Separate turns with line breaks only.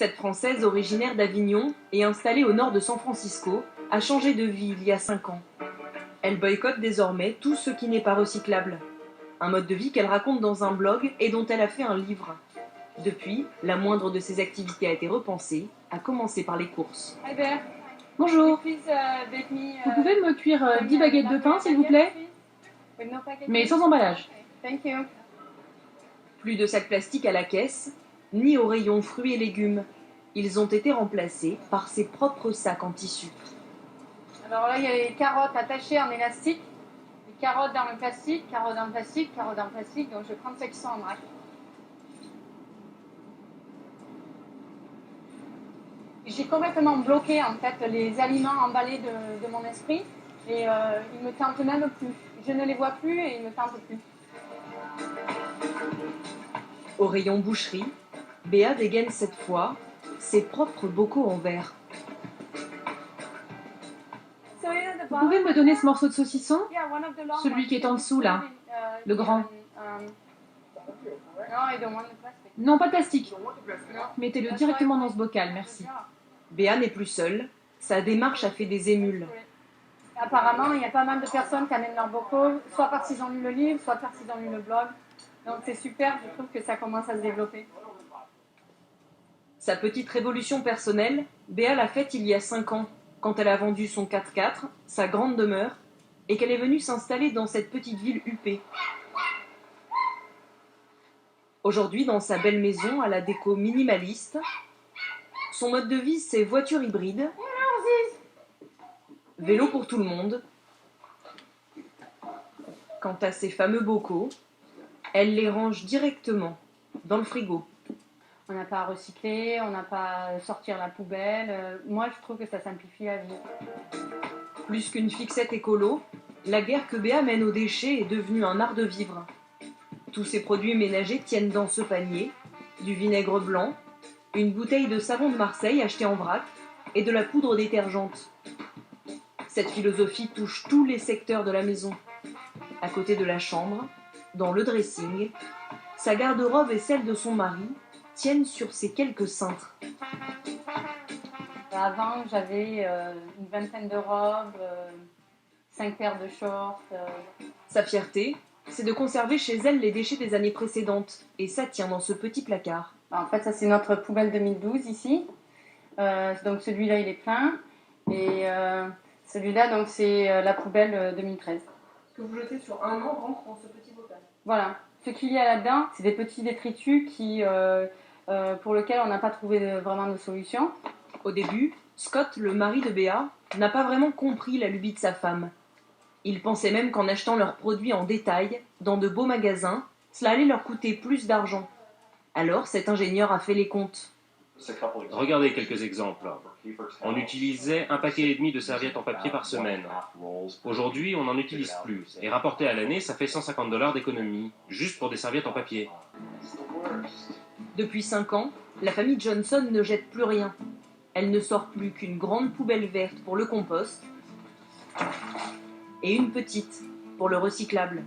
Cette Française, originaire d'Avignon et installée au nord de San Francisco, a changé de vie il y a 5 ans. Elle boycotte désormais tout ce qui n'est pas recyclable. Un mode de vie qu'elle raconte dans un blog et dont elle a fait un livre. Depuis, la moindre de ses activités a été repensée, à commencer par les courses.
Hi there.
Bonjour.
Please, bake me,
Vous pouvez me cuire 10 baguettes de pain, s'il vous plaît?
With no packaging?
Mais sans emballage.
Thank you.
Plus de sacs plastiques à la caisse, ni au rayon fruits et légumes. Ils ont été remplacés par ses propres sacs en tissu.
Alors là, il y a les carottes attachées en élastique, les carottes dans le plastique, carottes dans le plastique, carottes dans le plastique. Donc je vais prendre celles qui sont en vrac. J'ai complètement bloqué en fait les aliments emballés de mon esprit et ils me tentent même plus. Je ne les vois plus et ils me tentent plus.
Au rayon boucherie, Béa dégaine cette fois ses propres bocaux en verre.
Vous pouvez me donner ce morceau de saucisson? Celui qui est en dessous, là. Le grand. Non, pas de plastique. Mettez-le directement dans ce bocal, merci.
Béa n'est plus seule, sa démarche a fait des émules.
Apparemment, il y a pas mal de personnes qui amènent leurs bocaux, soit parce qu'ils ont lu le livre, soit parce qu'ils ont lu le blog. Donc c'est super, je trouve que ça commence à se développer.
Sa petite révolution personnelle, Béa l'a faite il y a 5 ans, quand elle a vendu son 4x4, sa grande demeure, et qu'elle est venue s'installer dans cette petite ville huppée. Aujourd'hui, dans sa belle maison à la déco minimaliste, son mode de vie, c'est voiture hybride, vélo pour tout le monde. Quant à ses fameux bocaux, elle les range directement dans le frigo.
On n'a pas à recycler, on n'a pas à sortir la poubelle. Moi, je trouve que ça simplifie la vie.
Plus qu'une fixette écolo, la guerre que Béa mène aux déchets est devenue un art de vivre. Tous ces produits ménagers tiennent dans ce panier du vinaigre blanc, une bouteille de savon de Marseille achetée en vrac et de la poudre détergente. Cette philosophie touche tous les secteurs de la maison. À côté de la chambre, dans le dressing, sa garde-robe et celle de son mari tiennent sur ces quelques cintres.
Avant, j'avais une vingtaine de robes, 5 paires de shorts.
Sa fierté, c'est de conserver chez elle les déchets des années précédentes, et ça tient dans ce petit placard.
En fait, ça c'est notre poubelle 2012 ici. Donc celui-là, il est plein. Et celui-là, donc c'est la poubelle 2013.
Ce que vous jetez sur un an rentre dans ce petit bocal.
Voilà. Ce qu'il y a là-dedans, c'est des petits détritus pour lesquels on n'a pas trouvé vraiment de solution.
Au début, Scott, le mari de Béa, n'a pas vraiment compris la lubie de sa femme. Il pensait même qu'en achetant leurs produits en détail, dans de beaux magasins, cela allait leur coûter plus d'argent. Alors cet ingénieur a fait les comptes.
Regardez quelques exemples. On utilisait 1,5 paquet de serviettes en papier par semaine. Aujourd'hui, on n'en utilise plus. Et rapporté à l'année, ça fait $150 d'économie, juste pour des serviettes en papier.
Depuis 5 ans, la famille Johnson ne jette plus rien. Elle ne sort plus qu'une grande poubelle verte pour le compost et une petite pour le recyclable.